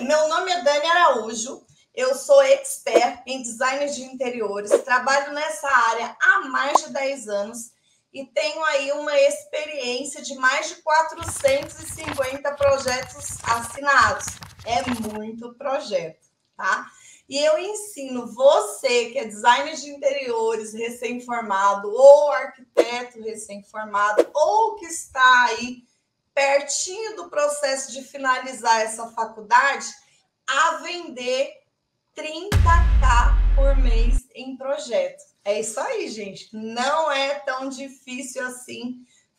Meu nome é Dani Araújo, eu sou expert em design de interiores, trabalho nessa área há mais de 10 anos e tenho aí uma experiência de mais de 450 projetos assinados. É muito projeto, tá? E eu ensino você que é designer de interiores recém-formado, ou arquiteto recém-formado, ou que está aí pertinho do processo de finalizar essa faculdade, a vender 30k por mês em projeto. É isso aí, gente. Não é tão difícil assim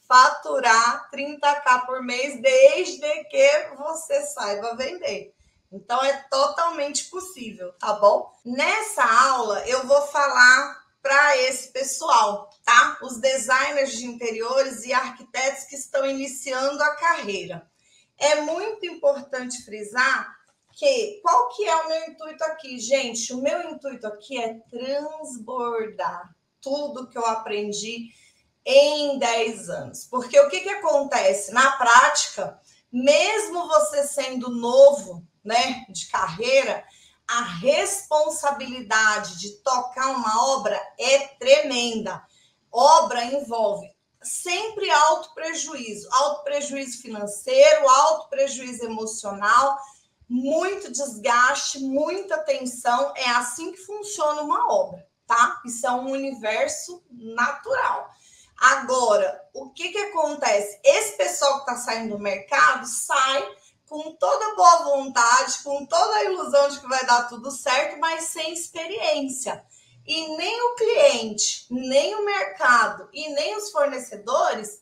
faturar 30k por mês, desde que você saiba vender. Então, é totalmente possível, tá bom? Nessa aula, eu vou falar para esse pessoal, tá? Os designers de interiores e arquitetos que estão iniciando a carreira. É muito importante frisar que qual que é o meu intuito aqui, gente? O meu intuito aqui é transbordar tudo que eu aprendi em 10 anos. Porque o que acontece? Na prática, mesmo você sendo novo, né, de carreira, a responsabilidade de tocar uma obra é tremenda. Obra envolve sempre alto prejuízo financeiro, alto prejuízo emocional, muito desgaste, muita tensão. É assim que funciona uma obra, tá? Isso é um universo natural. Agora, o que acontece? Esse pessoal que está saindo do mercado sai com toda boa vontade, com toda a ilusão de que vai dar tudo certo, mas sem experiência. E nem o cliente, nem o mercado e nem os fornecedores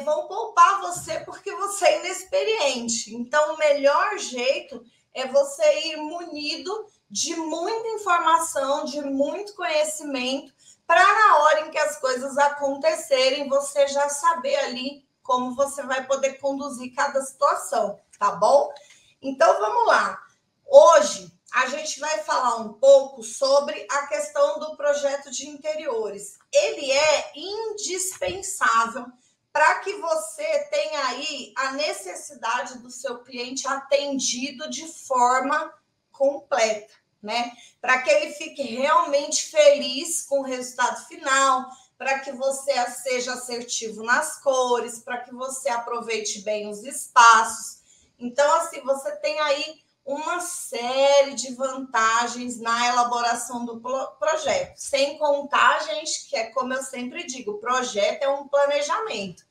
vão poupar você porque você é inexperiente. Então, o melhor jeito é você ir munido de muita informação, de muito conhecimento, para na hora em que as coisas acontecerem, você já saber ali como você vai poder conduzir cada situação, tá bom? Então, vamos lá. Hoje, a gente vai falar um pouco sobre a questão do projeto de interiores. Ele é indispensável para que você tenha aí a necessidade do seu cliente atendido de forma completa, né? Para que ele fique realmente feliz com o resultado final, para que você seja assertivo nas cores, para que você aproveite bem os espaços. Então, assim, você tem aí uma série de vantagens na elaboração do projeto. Sem contar, gente, que é como eu sempre digo, o projeto é um planejamento.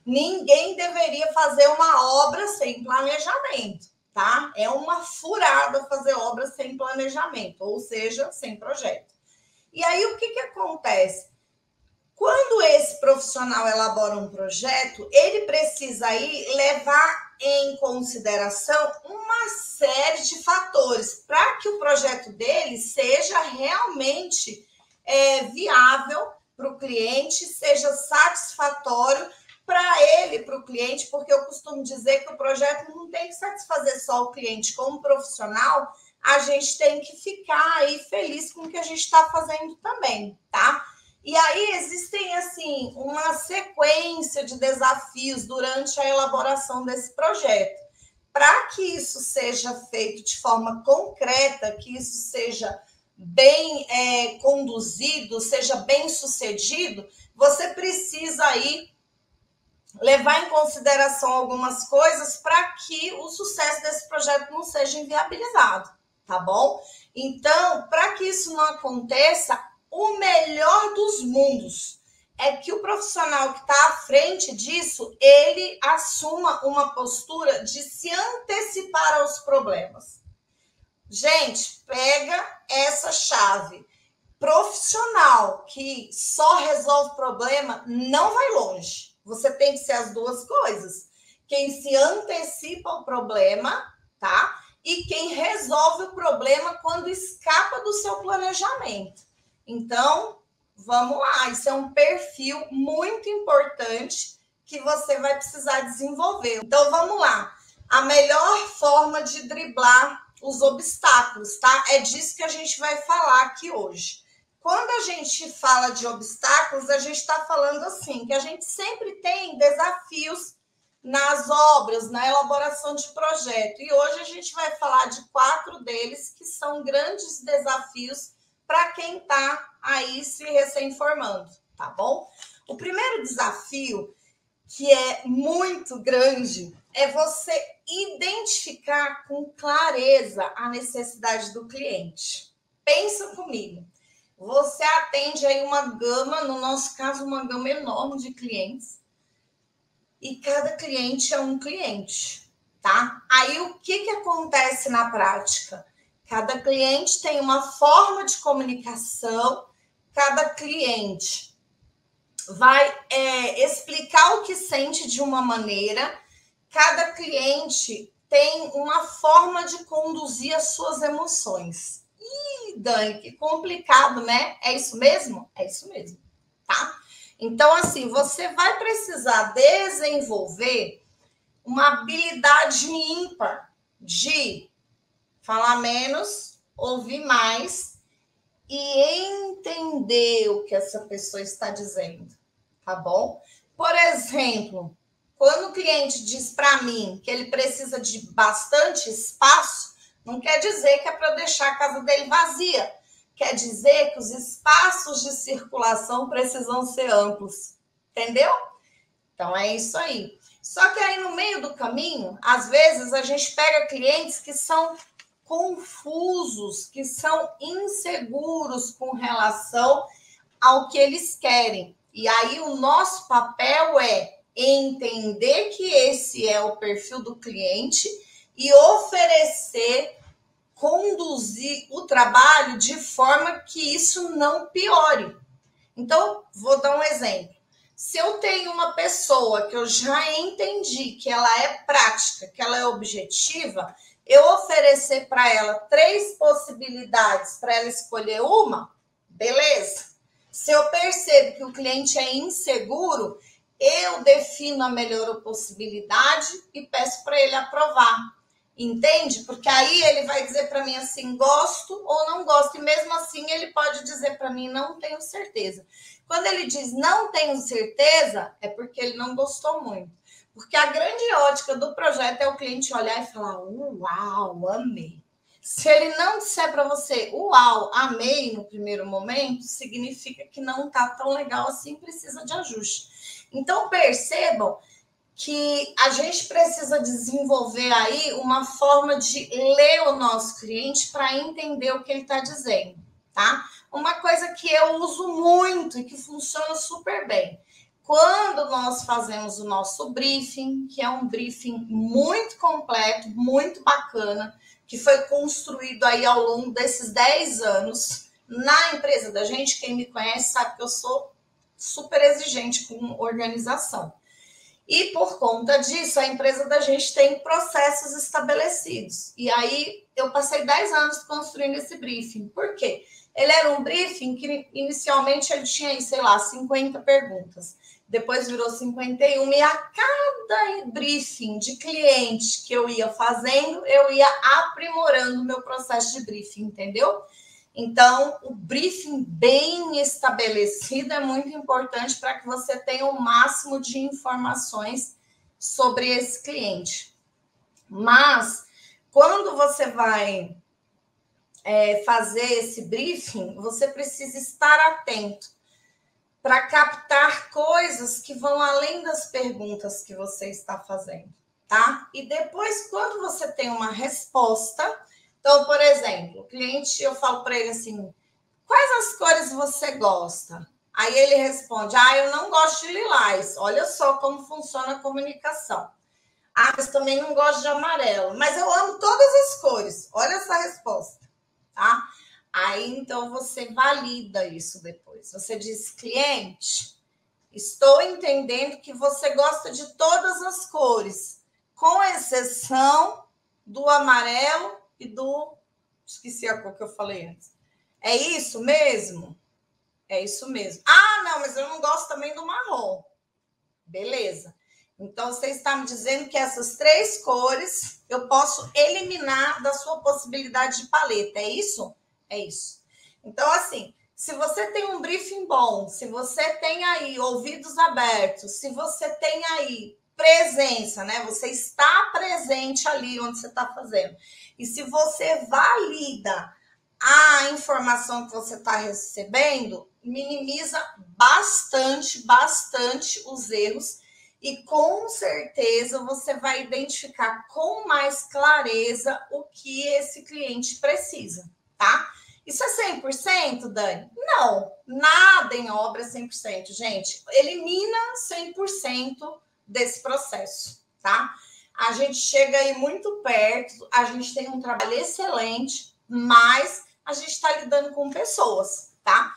Ninguém deveria fazer uma obra sem planejamento, tá? É uma furada fazer obra sem planejamento, ou seja, sem projeto. E aí, o que acontece? Quando esse profissional elabora um projeto, ele precisa aí levar em consideração uma série de fatores para que o projeto dele seja realmente viável para o cliente, seja satisfatório para ele, para o cliente, porque eu costumo dizer que o projeto não tem que satisfazer só o cliente. Como profissional, a gente tem que ficar aí feliz com o que a gente está fazendo também, tá? E aí existem, assim, uma sequência de desafios durante a elaboração desse projeto. Para que isso seja feito de forma concreta, que isso seja bem conduzido, seja bem sucedido, você precisa aí levar em consideração algumas coisas para que o sucesso desse projeto não seja inviabilizado, tá bom? Então, para que isso não aconteça, o melhor dos mundos é que o profissional que está à frente disso, ele assuma uma postura de se antecipar aos problemas. Gente, pega essa chave. Profissional que só resolve problema não vai longe. Você tem que ser as duas coisas. Quem se antecipa ao problema, tá? E quem resolve o problema quando escapa do seu planejamento. Então, vamos lá. Isso é um perfil muito importante que você vai precisar desenvolver. Então, vamos lá. A melhor forma de driblar os obstáculos, tá? É disso que a gente vai falar aqui hoje. Quando a gente fala de obstáculos, a gente está falando assim, que a gente sempre tem desafios nas obras, na elaboração de projeto. E hoje a gente vai falar de 4 deles que são grandes desafios para quem está aí se recém-formando, tá bom? O primeiro desafio, que é muito grande, é você identificar com clareza a necessidade do cliente. Pensa comigo. Você atende aí uma gama, no nosso caso, uma gama enorme de clientes. E cada cliente é um cliente, tá? Aí o que acontece na prática? Cada cliente tem uma forma de comunicação, cada cliente vai explicar o que sente de uma maneira, cada cliente tem uma forma de conduzir as suas emoções. Ih, Dani, que complicado, né? É isso mesmo? É isso mesmo, tá? Então, assim, você vai precisar desenvolver uma habilidade ímpar de falar menos, ouvir mais e entender o que essa pessoa está dizendo, tá bom? Por exemplo, quando o cliente diz para mim que ele precisa de bastante espaço, não quer dizer que é para deixar a casa dele vazia. Quer dizer que os espaços de circulação precisam ser amplos. Entendeu? Então, é isso aí. Só que aí, no meio do caminho, às vezes, a gente pega clientes que são confusos, que são inseguros com relação ao que eles querem. E aí, o nosso papel é entender que esse é o perfil do cliente e oferecer, conduzir o trabalho de forma que isso não piore. Então, vou dar um exemplo. Se eu tenho uma pessoa que eu já entendi que ela é prática, que ela é objetiva, eu oferecer para ela 3 possibilidades para ela escolher uma, beleza. Se eu percebo que o cliente é inseguro, eu defino a melhor possibilidade e peço para ele aprovar. Entende? Porque aí ele vai dizer para mim assim, gosto ou não gosto. E mesmo assim ele pode dizer para mim, não tenho certeza. Quando ele diz não tenho certeza, é porque ele não gostou muito. Porque a grande ótica do projeto é o cliente olhar e falar, uau, amei. Se ele não disser para você, uau, amei no primeiro momento, significa que não está tão legal assim, precisa de ajuste. Então percebam que a gente precisa desenvolver aí uma forma de ler o nosso cliente para entender o que ele está dizendo, tá? Uma coisa que eu uso muito e que funciona super bem. Quando nós fazemos o nosso briefing, que é um briefing muito completo, muito bacana, que foi construído aí ao longo desses 10 anos na empresa da gente, quem me conhece sabe que eu sou super exigente com organização. E por conta disso, a empresa da gente tem processos estabelecidos. E aí eu passei 10 anos construindo esse briefing. Por quê? Ele era um briefing que inicialmente ele tinha, sei lá, 50 perguntas. Depois virou 51. E a cada briefing de cliente que eu ia fazendo, eu ia aprimorando o meu processo de briefing, entendeu? Então, o briefing bem estabelecido é muito importante para que você tenha o máximo de informações sobre esse cliente. Mas, quando você vai fazer esse briefing, você precisa estar atento para captar coisas que vão além das perguntas que você está fazendo, tá? E depois, quando você tem uma resposta... Então, por exemplo, o cliente, eu falo para ele assim, quais as cores você gosta? Aí ele responde, eu não gosto de lilás. Olha só como funciona a comunicação. Mas também não gosto de amarelo. Mas eu amo todas as cores. Olha essa resposta, tá? Aí, então, você valida isso depois. Você diz, cliente, estou entendendo que você gosta de todas as cores, com exceção do amarelo e do... Esqueci a cor que eu falei antes. É isso mesmo? É isso mesmo. Não, mas eu não gosto também do marrom. Beleza. Então, você está me dizendo que essas 3 cores eu posso eliminar da sua possibilidade de paleta. É isso? É isso. Então, assim, se você tem um briefing bom, se você tem aí ouvidos abertos, se você tem aí presença, né? Você está presente ali onde você está fazendo. E se você valida a informação que você está recebendo, minimiza bastante os erros e com certeza você vai identificar com mais clareza o que esse cliente precisa, tá? Isso é 100%, Dani? Não, nada em obra é 100%, gente. Elimina 100% desse processo, tá? A gente chega aí muito perto, a gente tem um trabalho excelente, mas a gente está lidando com pessoas, tá?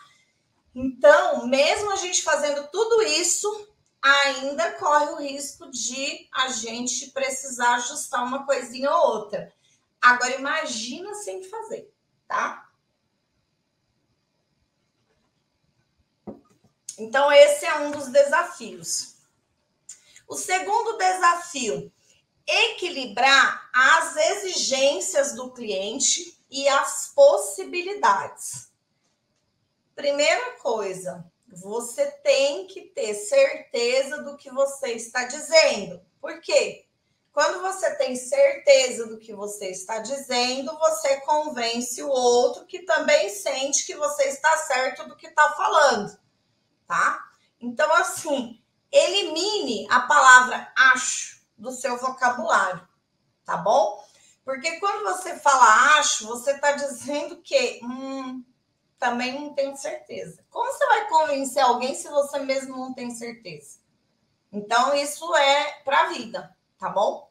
Então, mesmo a gente fazendo tudo isso, ainda corre o risco de a gente precisar ajustar uma coisinha ou outra. Agora, imagina sem fazer, tá? Então, esse é um dos desafios. O segundo desafio, equilibrar as exigências do cliente e as possibilidades. Primeira coisa, você tem que ter certeza do que você está dizendo. Por quê? Quando você tem certeza do que você está dizendo, você convence o outro que também sente que você está certo do que está falando, tá? Então, assim, elimine a palavra acho do seu vocabulário, tá bom? Porque quando você fala acho, você está dizendo que também não tenho certeza. Como você vai convencer alguém se você mesmo não tem certeza? Então, isso é para a vida, tá bom?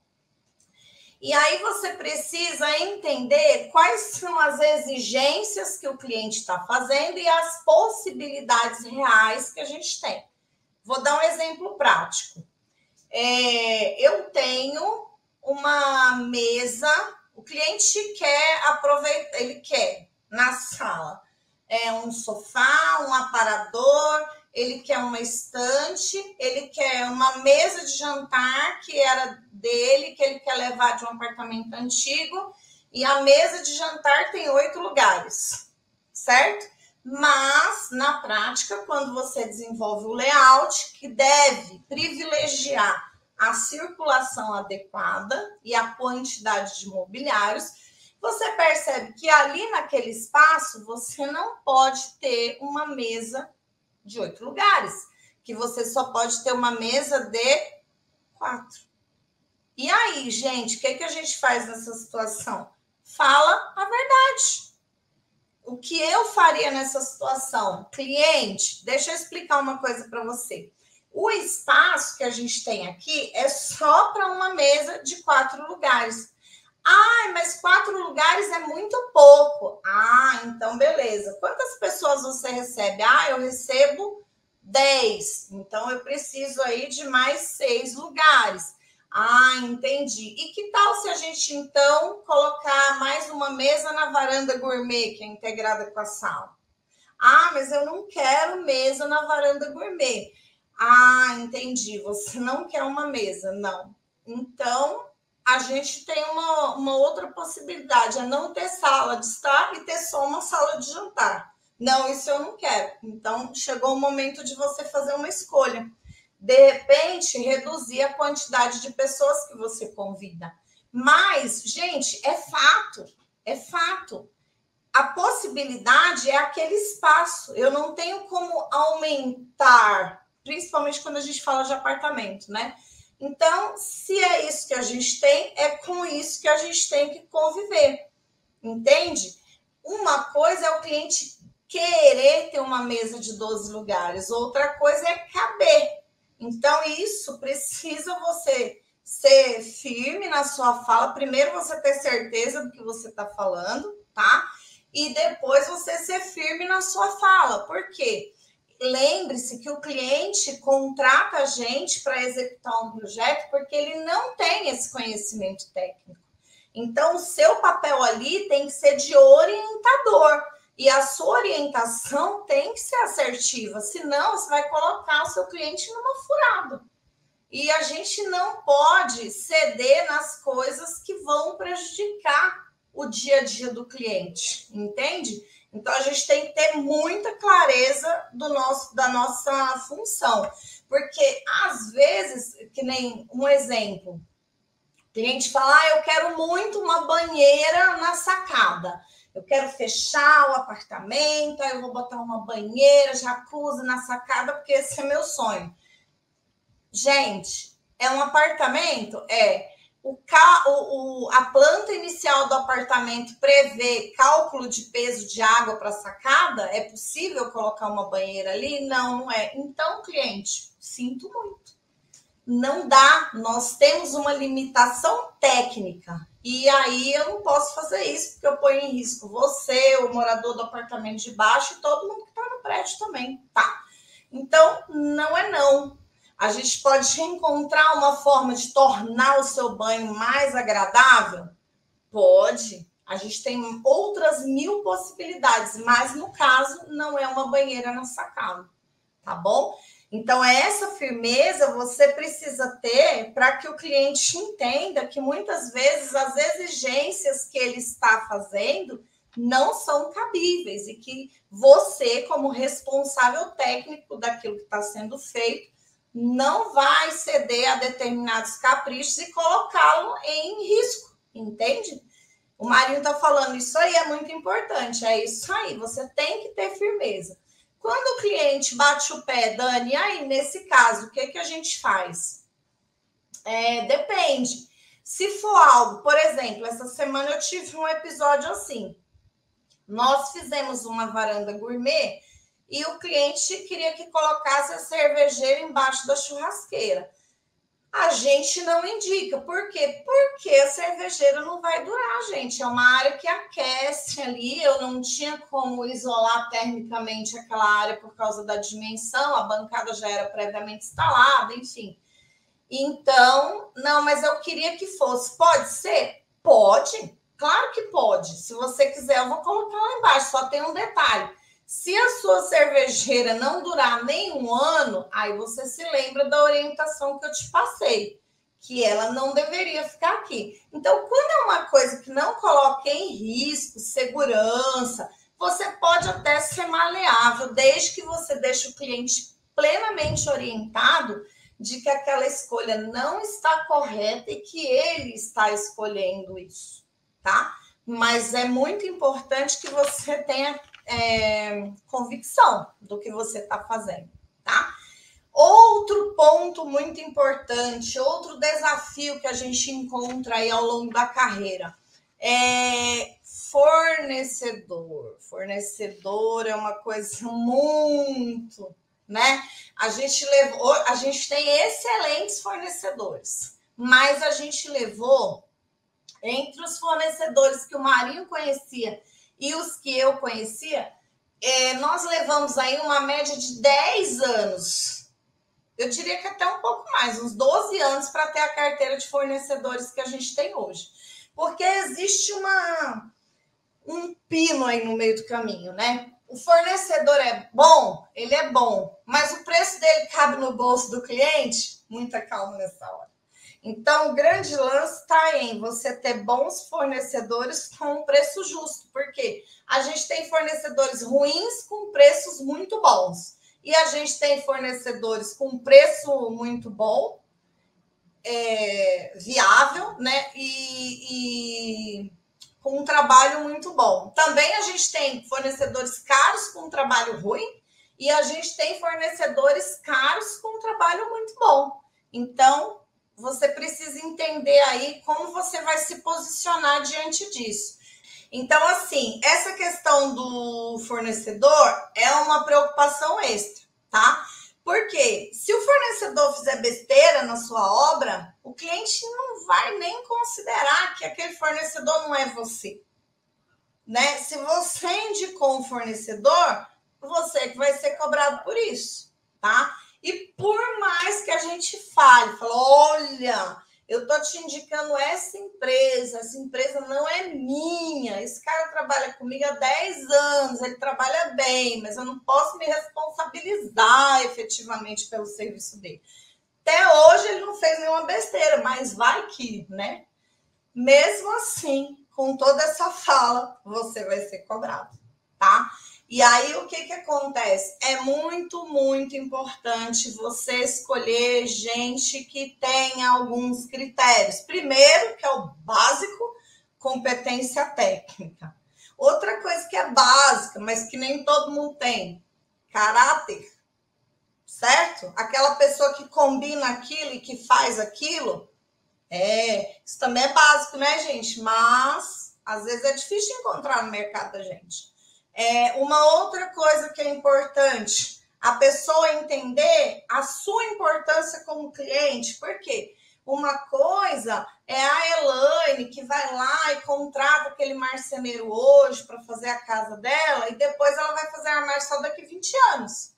E aí você precisa entender quais são as exigências que o cliente está fazendo e as possibilidades reais que a gente tem. Vou dar um exemplo prático. Eu tenho uma mesa, o cliente quer aproveitar, ele quer na sala um sofá, um aparador, ele quer uma estante, ele quer uma mesa de jantar que era dele, que ele quer levar de um apartamento antigo, e a mesa de jantar tem 8 lugares, certo? Mas, na prática, quando você desenvolve o layout, que deve privilegiar a circulação adequada e a quantidade de mobiliários, você percebe que ali naquele espaço você não pode ter uma mesa de 8 lugares, que você só pode ter uma mesa de 4. E aí, gente, o que a gente faz nessa situação? Fala a verdade. O que eu faria nessa situação? Cliente, deixa eu explicar uma coisa para você. O espaço que a gente tem aqui é só para uma mesa de 4 lugares. Mas 4 lugares é muito pouco. Então beleza. Quantas pessoas você recebe? Eu recebo 10. Então eu preciso aí de mais 6 lugares. Entendi. E que tal se a gente então colocar mais uma mesa na varanda gourmet, que é integrada com a sala? Mas eu não quero mesa na varanda gourmet. Entendi. Você não quer uma mesa? Não. Então a gente tem uma outra possibilidade, é não ter sala de estar e ter só uma sala de jantar. Não, isso eu não quero. Então, chegou o momento de você fazer uma escolha. De repente, reduzir a quantidade de pessoas que você convida. Mas, gente, é fato. A possibilidade é aquele espaço. Eu não tenho como aumentar, principalmente quando a gente fala de apartamento, né? Então, se é isso que a gente tem, é com isso que a gente tem que conviver, entende? Uma coisa é o cliente querer ter uma mesa de 12 lugares, outra coisa é caber. Então, isso precisa você ser firme na sua fala. Primeiro, você ter certeza do que você está falando, tá? E depois você ser firme na sua fala. Por quê? Lembre-se que o cliente contrata a gente para executar um projeto porque ele não tem esse conhecimento técnico. Então, o seu papel ali tem que ser de orientador. E a sua orientação tem que ser assertiva, senão você vai colocar o seu cliente numa furada. E a gente não pode ceder nas coisas que vão prejudicar o dia a dia do cliente, entende? Então, a gente tem que ter muita clareza da nossa função. Porque, às vezes, que nem um exemplo, tem gente que fala, eu quero muito uma banheira na sacada. Eu quero fechar o apartamento, aí eu vou botar uma banheira, jacuzzi na sacada, porque esse é meu sonho. Gente, é um apartamento? A planta inicial do apartamento prevê cálculo de peso de água para sacada? É possível colocar uma banheira ali? Não, não é. Então, cliente, sinto muito. Não dá, nós temos uma limitação técnica. E aí eu não posso fazer isso, porque eu ponho em risco você, o morador do apartamento de baixo e todo mundo que está no prédio também, tá? Então, não é não. A gente pode encontrar uma forma de tornar o seu banho mais agradável? Pode. A gente tem outras 1000 possibilidades, mas no caso não é uma banheira na sacada, tá bom? Então, essa firmeza você precisa ter para que o cliente entenda que muitas vezes as exigências que ele está fazendo não são cabíveis e que você, como responsável técnico daquilo que está sendo feito, não vai ceder a determinados caprichos e colocá-lo em risco, entende? O Marinho está falando, isso aí é muito importante, é isso aí, você tem que ter firmeza. Quando o cliente bate o pé, Dani, aí nesse caso, o que a gente faz? Depende. Se for algo, por exemplo, essa semana eu tive um episódio assim. Nós fizemos uma varanda gourmet e o cliente queria que colocasse a cervejeira embaixo da churrasqueira. A gente não indica. Por quê? Porque a cervejeira não vai durar, gente. É uma área que aquece ali. Eu não tinha como isolar termicamente aquela área por causa da dimensão. A bancada já era previamente instalada, enfim. Então, não, mas eu queria que fosse. Pode ser? Pode. Claro que pode. Se você quiser, eu vou colocar lá embaixo. Só tem um detalhe. Se a sua cervejeira não durar nem um ano, aí você se lembra da orientação que eu te passei, que ela não deveria ficar aqui. Então, quando é uma coisa que não coloca em risco, segurança, você pode até ser maleável, desde que você deixe o cliente plenamente orientado de que aquela escolha não está correta e que ele está escolhendo isso, tá? Mas é muito importante que você tenha convicção do que você está fazendo, tá? Outro ponto muito importante, outro desafio que a gente encontra aí ao longo da carreira é fornecedor. Fornecedor é uma coisa muito, né? A gente tem excelentes fornecedores, mas a gente levou entre os fornecedores que o Marinho conhecia e os que eu conhecia, nós levamos aí uma média de 10 anos. Eu diria que até um pouco mais, uns 12 anos para ter a carteira de fornecedores que a gente tem hoje. Porque existe um pino aí no meio do caminho, né? O fornecedor é bom, ele é bom, mas o preço dele cabe no bolso do cliente? Muita calma nessa hora. Então, o grande lance está em você ter bons fornecedores com um preço justo, porque a gente tem fornecedores ruins com preços muito bons, e a gente tem fornecedores com preço muito bom, viável, né? E com um trabalho muito bom. Também a gente tem fornecedores caros com um trabalho ruim, e a gente tem fornecedores caros com um trabalho muito bom. Então, você precisa entender aí como você vai se posicionar diante disso. Então, assim, essa questão do fornecedor é uma preocupação extra, tá? Porque se o fornecedor fizer besteira na sua obra, o cliente não vai nem considerar que aquele fornecedor não é você, né? Se você indicou um fornecedor, você que vai ser cobrado por isso, tá? E por mais que a gente fale, olha, eu tô te indicando essa empresa não é minha, esse cara trabalha comigo há 10 anos, ele trabalha bem, mas eu não posso me responsabilizar efetivamente pelo serviço dele. Até hoje ele não fez nenhuma besteira, mas vai que, né? Mesmo assim, com toda essa fala, você vai ser cobrado, tá? E aí, o que acontece? É muito, muito importante você escolher gente que tenha alguns critérios. Primeiro, que é o básico, competência técnica. Outra coisa que é básica, mas que nem todo mundo tem, caráter, certo? Aquela pessoa que combina aquilo e que faz aquilo. Isso também é básico, né, gente? Mas, às vezes, é difícil encontrar no mercado da gente. Uma outra coisa que é importante, a pessoa entender a sua importância como cliente. Por quê? Uma coisa é a Elaine que vai lá e contrata aquele marceneiro hoje para fazer a casa dela e depois ela vai fazer a marça daqui 20 anos,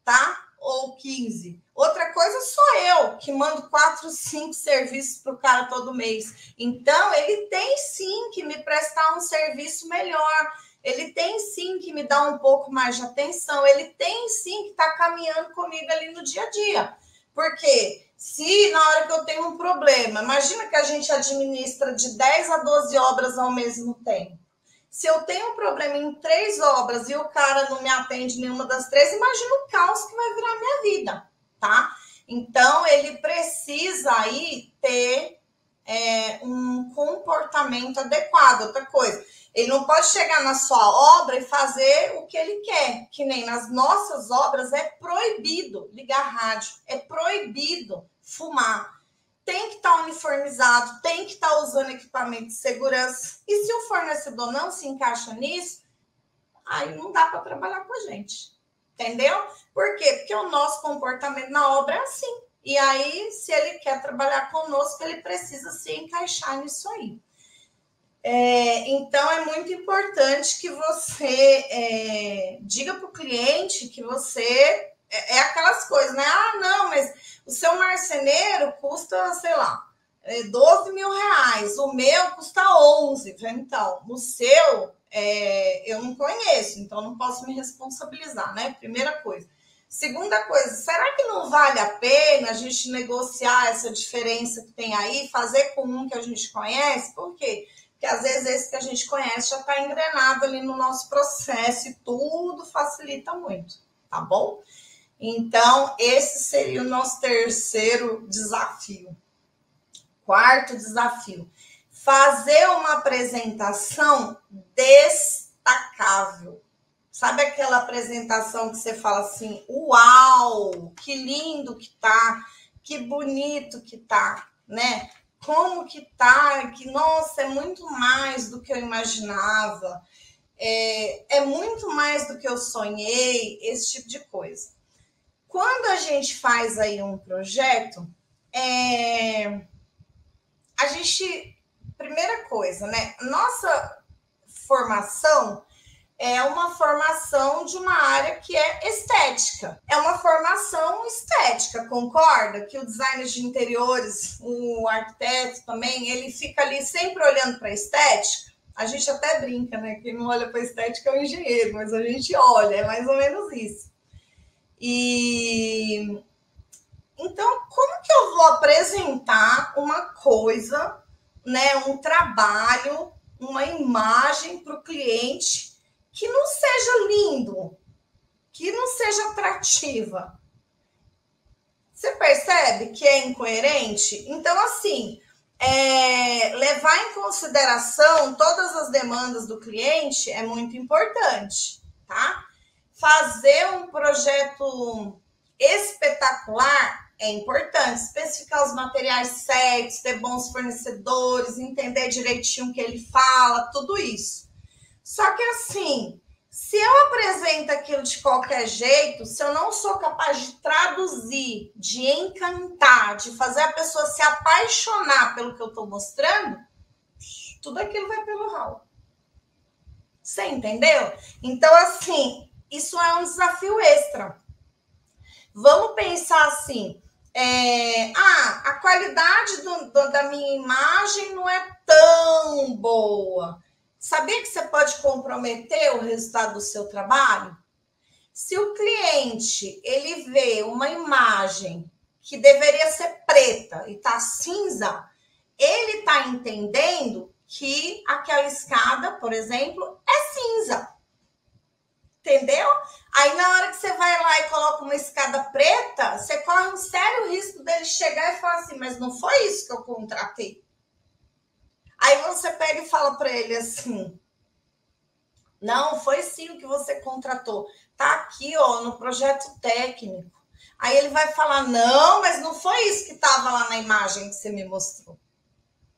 tá? Ou 15. Outra coisa sou eu, que mando 4, 5 serviços para o cara todo mês. Então, ele tem sim que me prestar um serviço melhor. Ele tem sim que me dar um pouco mais de atenção. Ele tem sim que estar caminhando comigo ali no dia a dia. Porque se na hora que eu tenho um problema, imagina que a gente administra de 10 a 12 obras ao mesmo tempo. Se eu tenho um problema em 3 obras e o cara não me atende nenhuma das 3, imagina o caos que vai virar a minha vida, tá? Então, ele precisa aí ter um comportamento adequado. Outra coisa, ele não pode chegar na sua obra e fazer o que ele quer, que nem nas nossas obras é proibido ligar rádio, é proibido fumar. Tem que estar uniformizado, tem que estar usando equipamento de segurança. E se o fornecedor não se encaixa nisso, aí não dá para trabalhar com a gente. Entendeu? Por quê? Porque o nosso comportamento na obra é assim. E aí, se ele quer trabalhar conosco, ele precisa se encaixar nisso aí. Então, é muito importante que você diga para o cliente que você... É aquelas coisas, né? Ah, não, mas o seu marceneiro custa, sei lá, 12 mil reais. O meu custa 11. Então, o seu, eu não conheço, então não posso me responsabilizar, né? Primeira coisa. Segunda coisa, será que não vale a pena a gente negociar essa diferença que tem aí, fazer com um que a gente conhece? Por quê? Porque às vezes esse que a gente conhece já está engrenado ali no nosso processo e tudo facilita muito, tá bom? Então, esse seria o nosso terceiro desafio. Quarto desafio, fazer uma apresentação destacável. Sabe aquela apresentação que você fala assim, uau, que lindo que tá, que bonito que tá, né? Como que tá, que nossa, é muito mais do que eu imaginava, é muito mais do que eu sonhei, esse tipo de coisa. Quando a gente faz aí um projeto, a gente, primeira coisa, né? Nossa formação é uma formação de uma área que é estética. É uma formação estética, concorda? Que o designer de interiores, o arquiteto também, ele fica ali sempre olhando para a estética. A gente até brinca, né? Quem não olha para a estética é o engenheiro, mas a gente olha, é mais ou menos isso. E então, como que eu vou apresentar uma coisa, né, um trabalho, uma imagem para o cliente que não seja lindo, que não seja atrativa? Você percebe que é incoerente? Então, assim, levar em consideração todas as demandas do cliente é muito importante, tá? Fazer um projeto espetacular é importante, especificar os materiais certos, ter bons fornecedores, entender direitinho o que ele fala, tudo isso. Só que assim, se eu apresento aquilo de qualquer jeito, se eu não sou capaz de traduzir, de encantar, de fazer a pessoa se apaixonar pelo que eu estou mostrando, tudo aquilo vai pelo ralo. Você entendeu? Então, assim, isso é um desafio extra. Vamos pensar assim, a qualidade da minha imagem não é tão boa. Sabia que você pode comprometer o resultado do seu trabalho? Se o cliente ele vê uma imagem que deveria ser preta e está cinza, ele está entendendo que aquela escada, por exemplo, é cinza. Entendeu? Aí, na hora que você vai lá e coloca uma escada preta, você corre um sério risco dele chegar e falar assim, mas não foi isso que eu contratei. Aí você pega e fala para ele assim, não, foi sim o que você contratou. Tá aqui, ó, no projeto técnico. Aí ele vai falar, não, mas não foi isso que estava lá na imagem que você me mostrou.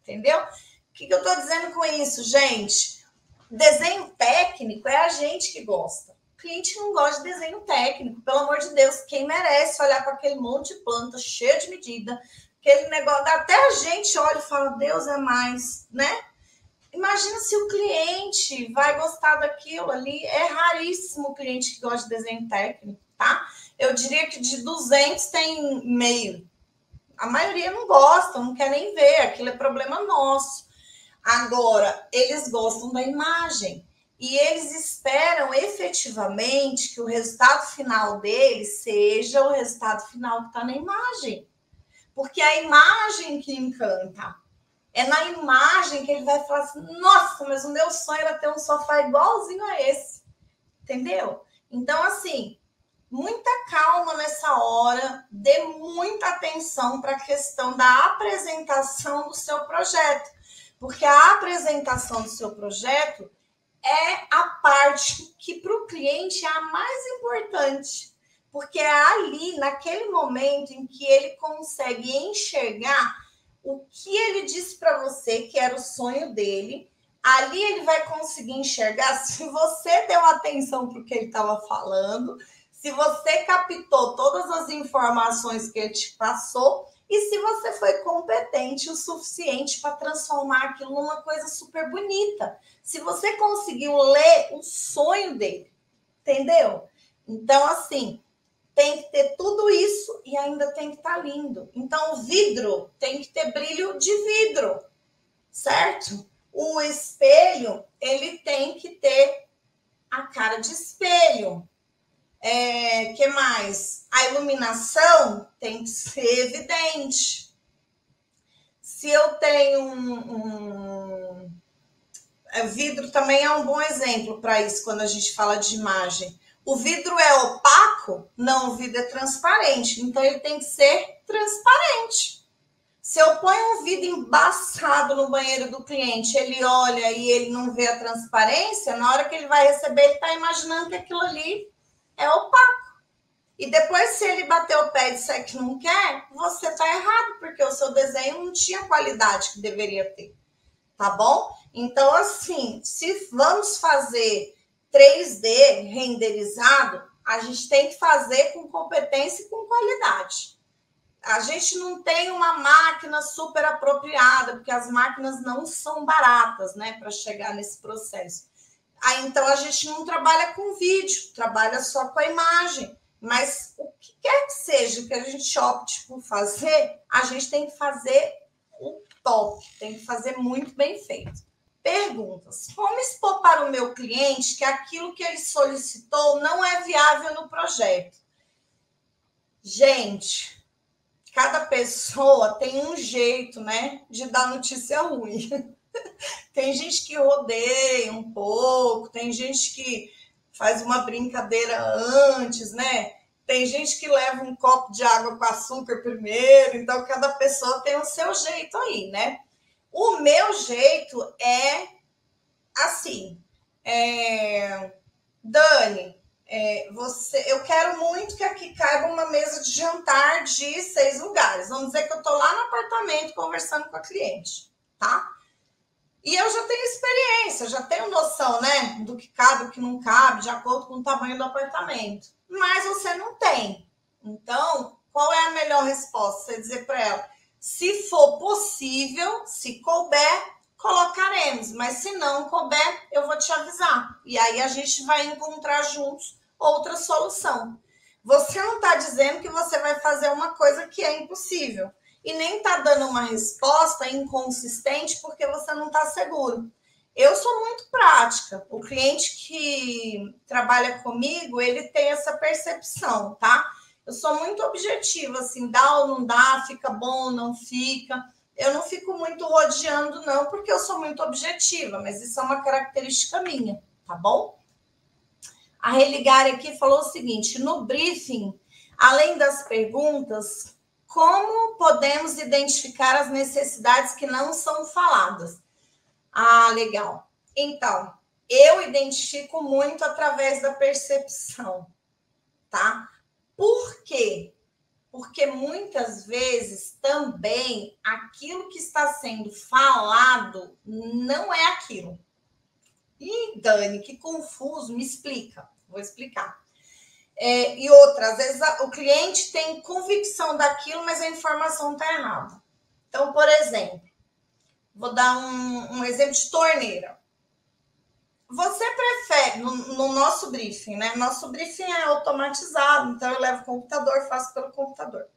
Entendeu? O que eu estou dizendo com isso, gente? Desenho técnico é a gente que gosta. O cliente não gosta de desenho técnico. Pelo amor de Deus, quem merece olhar para aquele monte de planta cheio de medida, aquele negócio, até a gente olha e fala, Deus é mais, né? Imagina se o cliente vai gostar daquilo ali. É raríssimo o cliente que gosta de desenho técnico, tá? Eu diria que de 200 tem meio. A maioria não gosta, não quer nem ver. Aquilo é problema nosso. Agora, eles gostam da imagem. E eles esperam efetivamente que o resultado final deles seja o resultado final que está na imagem. Porque é a imagem que encanta. É na imagem que ele vai falar assim, nossa, mas o meu sonho era ter um sofá igualzinho a esse. Entendeu? Então, assim, muita calma nessa hora, dê muita atenção para a questão da apresentação do seu projeto. Porque a apresentação do seu projeto é a parte que para o cliente é a mais importante. Porque é ali, naquele momento, em que ele consegue enxergar o que ele disse para você que era o sonho dele, ali ele vai conseguir enxergar se você deu atenção para o que ele estava falando, se você captou todas as informações que ele te passou e se você foi competente o suficiente para transformar aquilo numa coisa super bonita. Se você conseguiu ler o sonho dele, entendeu? Então, assim, tem que ter tudo isso e ainda tem que estar lindo. Então, o vidro tem que ter brilho de vidro, certo? O espelho, ele tem que ter a cara de espelho. Que mais? A iluminação tem que ser evidente. Se eu tenho vidro também é um bom exemplo para isso, quando a gente fala de imagem. O vidro é opaco? Não, o vidro é transparente. Então, ele tem que ser transparente. Se eu ponho um vidro embaçado no banheiro do cliente, ele olha e ele não vê a transparência, na hora que ele vai receber, ele está imaginando que aquilo ali é opaco. E depois, se ele bater o pé e disser que não quer, você está errado, porque o seu desenho não tinha a qualidade que deveria ter. Tá bom? Então, assim, se vamos fazer 3D renderizado, a gente tem que fazer com competência e com qualidade. A gente não tem uma máquina super apropriada, porque as máquinas não são baratas, né, para chegar nesse processo. Aí, então, a gente não trabalha com vídeo, trabalha só com a imagem. Mas o que quer que seja que a gente opte por fazer, a gente tem que fazer o top, tem que fazer muito bem feito. Perguntas. Como expor para o meu cliente que aquilo que ele solicitou não é viável no projeto? Gente, cada pessoa tem um jeito, né, de dar notícia ruim. Tem gente que rodeia um pouco, tem gente que faz uma brincadeira antes, né? Tem gente que leva um copo de água com açúcar primeiro, então cada pessoa tem o seu jeito aí, né? O meu jeito é assim, Dani, eu quero muito que aqui caiba uma mesa de jantar de 6 lugares. Vamos dizer que eu estou lá no apartamento conversando com a cliente, tá? E eu já tenho experiência, já tenho noção, né, do que cabe, do que não cabe, de acordo com o tamanho do apartamento. Mas você não tem. Então, qual é a melhor resposta? Você dizer para ela, se for possível, se couber, colocaremos. Mas se não couber, eu vou te avisar. E aí a gente vai encontrar juntos outra solução. Você não está dizendo que você vai fazer uma coisa que é impossível. E nem está dando uma resposta inconsistente porque você não está seguro. Eu sou muito prática. O cliente que trabalha comigo, ele tem essa percepção, tá? Eu sou muito objetiva, assim, dá ou não dá, fica bom ou não fica. Eu não fico muito rodeando, não, porque eu sou muito objetiva, mas isso é uma característica minha, tá bom? A Religare aqui falou o seguinte: no briefing, além das perguntas, como podemos identificar as necessidades que não são faladas? Ah, legal. Então, eu identifico muito através da percepção, tá? Por quê? Porque muitas vezes também aquilo que está sendo falado não é aquilo. Ih, Dani, que confuso, me explica. Vou explicar. E outra, às vezes o cliente tem convicção daquilo, mas a informação está errada. Então, por exemplo, vou dar um exemplo de torneira. Você prefere, no nosso briefing, né? Nosso briefing é automatizado, então eu levo o computador, faço pelo computador.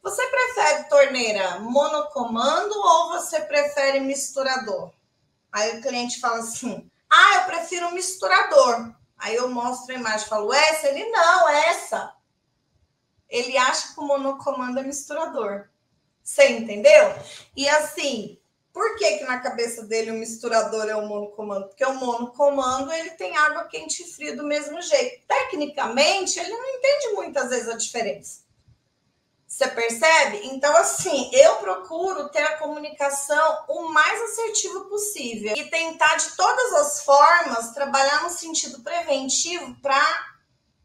Você prefere torneira monocomando ou você prefere misturador? Aí o cliente fala assim, eu prefiro misturador. Aí eu mostro a imagem e falo, essa? Ele, não, essa. Ele acha que o monocomando é misturador. Você entendeu? E assim, por que na cabeça dele o misturador é o monocomando? Porque o monocomando, ele tem água quente e fria do mesmo jeito. Tecnicamente, ele não entende muitas vezes a diferença. Você percebe? Então, assim, eu procuro ter a comunicação o mais assertiva possível e tentar, de todas as formas, trabalhar no sentido preventivo para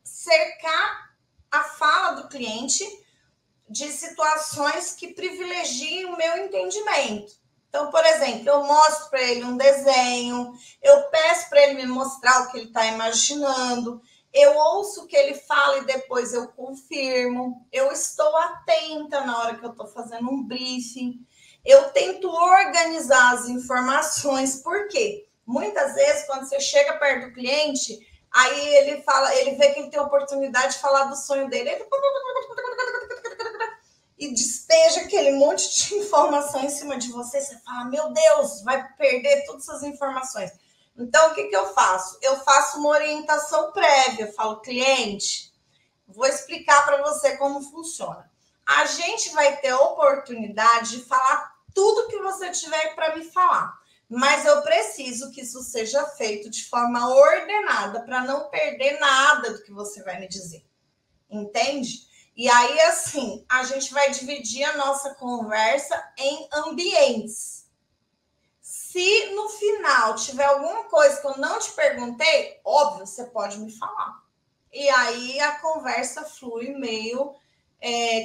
cercar a fala do cliente de situações que privilegiem o meu entendimento. Então, por exemplo, eu mostro para ele um desenho, eu peço para ele me mostrar o que ele está imaginando, eu ouço o que ele fala e depois eu confirmo, eu estou atenta na hora que eu estou fazendo um briefing, eu tento organizar as informações, por quê? Muitas vezes, quando você chega perto do cliente, aí ele fala, ele vê que ele tem a oportunidade de falar do sonho dele, e despeja aquele monte de informação em cima de você, você fala, meu Deus, vai perder todas essas informações. Então, o que eu faço? Eu faço uma orientação prévia, eu falo, cliente, vou explicar para você como funciona. A gente vai ter a oportunidade de falar tudo que você tiver para me falar, mas eu preciso que isso seja feito de forma ordenada, para não perder nada do que você vai me dizer. Entende? E aí, assim, a gente vai dividir a nossa conversa em ambientes. Se no final tiver alguma coisa que eu não te perguntei, óbvio, você pode me falar. E aí a conversa flui meio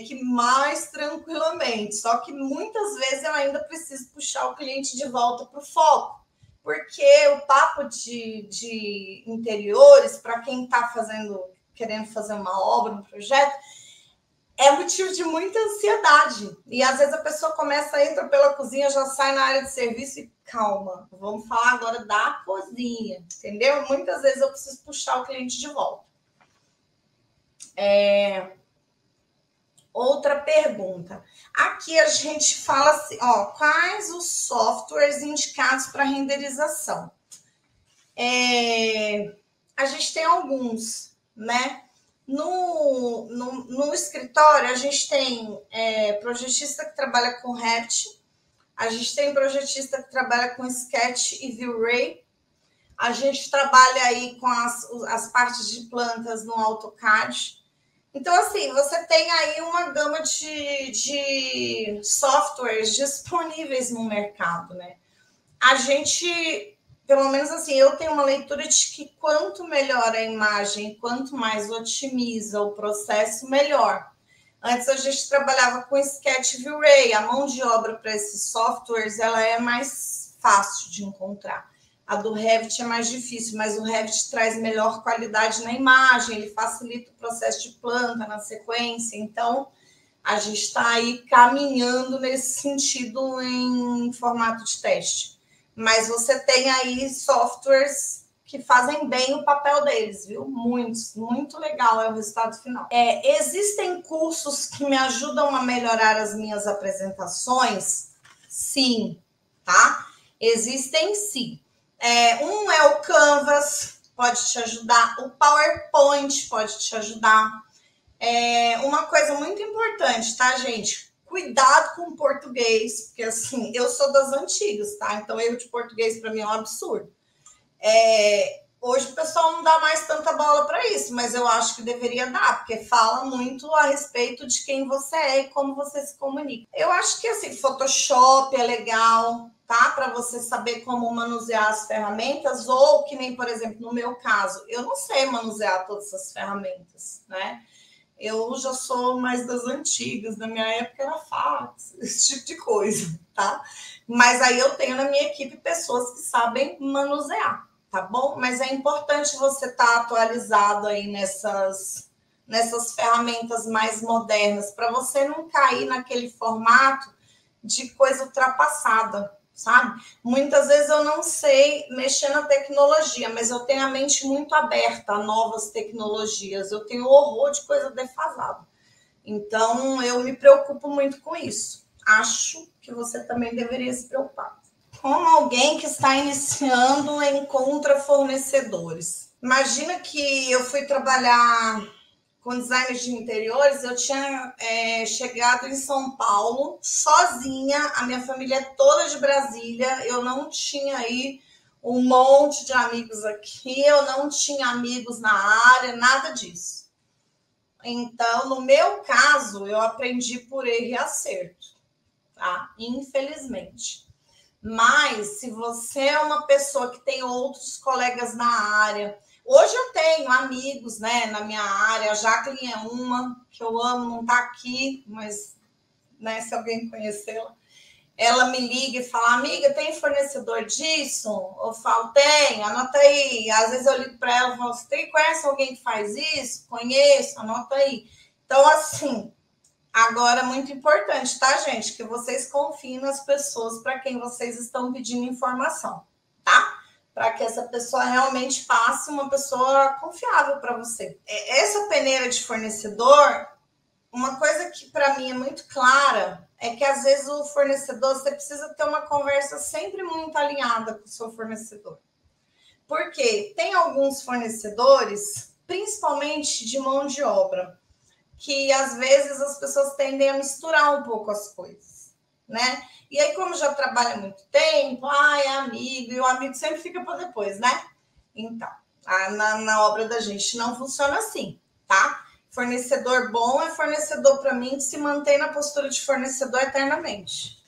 que mais tranquilamente. Só que muitas vezes eu ainda preciso puxar o cliente de volta para o foco. Porque o papo de interiores, para quem está querendo fazer uma obra, um projeto, é motivo de muita ansiedade. E às vezes a pessoa entra pela cozinha, já sai na área de serviço e calma, vamos falar agora da cozinha, entendeu? Muitas vezes eu preciso puxar o cliente de volta. Outra pergunta. Aqui a gente fala assim, quais os softwares indicados para renderização? A gente tem alguns, né? No escritório, a gente tem projetista que trabalha com Revit, a gente tem projetista que trabalha com Sketch e V-Ray, a gente trabalha aí com as partes de plantas no AutoCAD. Então, assim, você tem aí uma gama de softwares disponíveis no mercado, né? A gente, pelo menos assim, eu tenho uma leitura de que quanto melhor a imagem, quanto mais otimiza o processo, melhor. Antes a gente trabalhava com Sketch e V-Ray, a mão de obra para esses softwares ela é mais fácil de encontrar. A do Revit é mais difícil, mas o Revit traz melhor qualidade na imagem, ele facilita o processo de planta na sequência. Então, a gente está aí caminhando nesse sentido em formato de teste. Mas você tem aí softwares que fazem bem o papel deles, viu? Muitos, muito legal é o resultado final. Existem cursos que me ajudam a melhorar as minhas apresentações? Sim, tá? Existem sim. Um é o Canvas, pode te ajudar. O PowerPoint pode te ajudar. Uma coisa muito importante, tá, gente? Cuidado com o português, porque assim, eu sou das antigas, tá? Então, erro de português para mim é um absurdo. Hoje o pessoal não dá mais tanta bola para isso, mas eu acho que deveria dar, porque fala muito a respeito de quem você é e como você se comunica. Eu acho que assim, Photoshop é legal, tá? Para você saber como manusear as ferramentas, ou que nem, por exemplo, no meu caso, eu não sei manusear todas essas ferramentas, né? Eu já sou mais das antigas, na minha época era fax, esse tipo de coisa, tá? Mas aí eu tenho na minha equipe pessoas que sabem manusear, tá bom? Mas é importante você estar atualizado aí nessas ferramentas mais modernas, para você não cair naquele formato de coisa ultrapassada, sabe? Muitas vezes eu não sei mexer na tecnologia, mas eu tenho a mente muito aberta a novas tecnologias. Eu tenho horror de coisa defasada. Então, eu me preocupo muito com isso. Acho que você também deveria se preocupar. Como alguém que está iniciando encontra fornecedores. Imagina que eu fui trabalhar com design de interiores, eu tinha chegado em São Paulo sozinha, a minha família é toda de Brasília, eu não tinha aí um monte de amigos aqui, eu não tinha amigos na área, nada disso. Então, no meu caso, eu aprendi por erro e acerto, tá? Infelizmente. Mas, se você é uma pessoa que tem outros colegas na área, hoje eu tenho amigos, né, na minha área, a Jacqueline é uma, que eu amo, não tá aqui, mas, né, se alguém conhecê-la, ela me liga e fala, amiga, tem fornecedor disso? Eu falo, tem, anota aí. Às vezes eu ligo para ela e falo, você conhece alguém que faz isso? Conheço, anota aí. Então, assim, agora, muito importante, tá, gente? Que vocês confiem nas pessoas para quem vocês estão pedindo informação, tá? Para que essa pessoa realmente passe uma pessoa confiável para você. Essa peneira de fornecedor, uma coisa que para mim é muito clara é que às vezes o fornecedor, você precisa ter uma conversa sempre muito alinhada com o seu fornecedor. Porque tem alguns fornecedores, principalmente de mão de obra, que às vezes as pessoas tendem a misturar um pouco as coisas, né? E aí, como já trabalha muito tempo, é amigo, e o amigo sempre fica para depois, né? Então, na obra da gente não funciona assim, tá? Fornecedor bom é fornecedor para mim que se mantém na postura de fornecedor eternamente.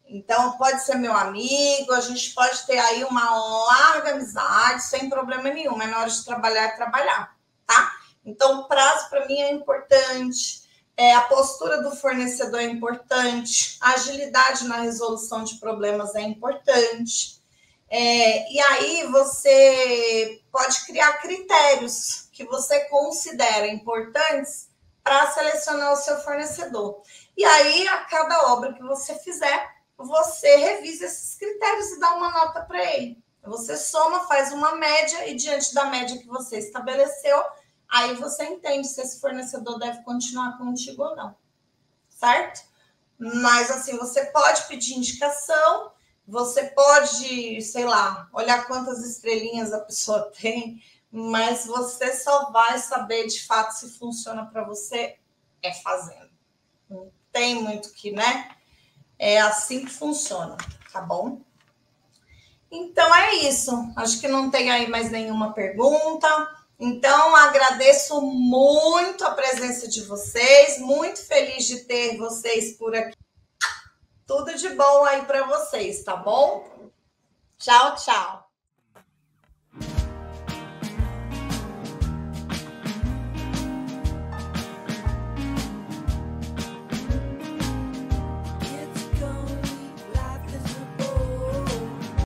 Então, pode ser meu amigo, a gente pode ter aí uma larga amizade, sem problema nenhum, mas na hora de trabalhar, é trabalhar, tá? Então, o prazo para mim é importante, a postura do fornecedor é importante, a agilidade na resolução de problemas é importante. E aí você pode criar critérios que você considera importantes para selecionar o seu fornecedor. E aí, a cada obra que você fizer, você revisa esses critérios e dá uma nota para ele. Você soma, faz uma média e diante da média que você estabeleceu, aí você entende se esse fornecedor deve continuar contigo ou não, certo? Mas assim, você pode pedir indicação, você pode, sei lá, olhar quantas estrelinhas a pessoa tem, mas você só vai saber de fato se funciona para você fazendo. Não tem muito que, né? É assim que funciona, tá bom? Então é isso. Acho que não tem aí mais nenhuma pergunta. Então, agradeço muito a presença de vocês, muito feliz de ter vocês por aqui. Tudo de bom aí para vocês, tá bom? Tchau, tchau.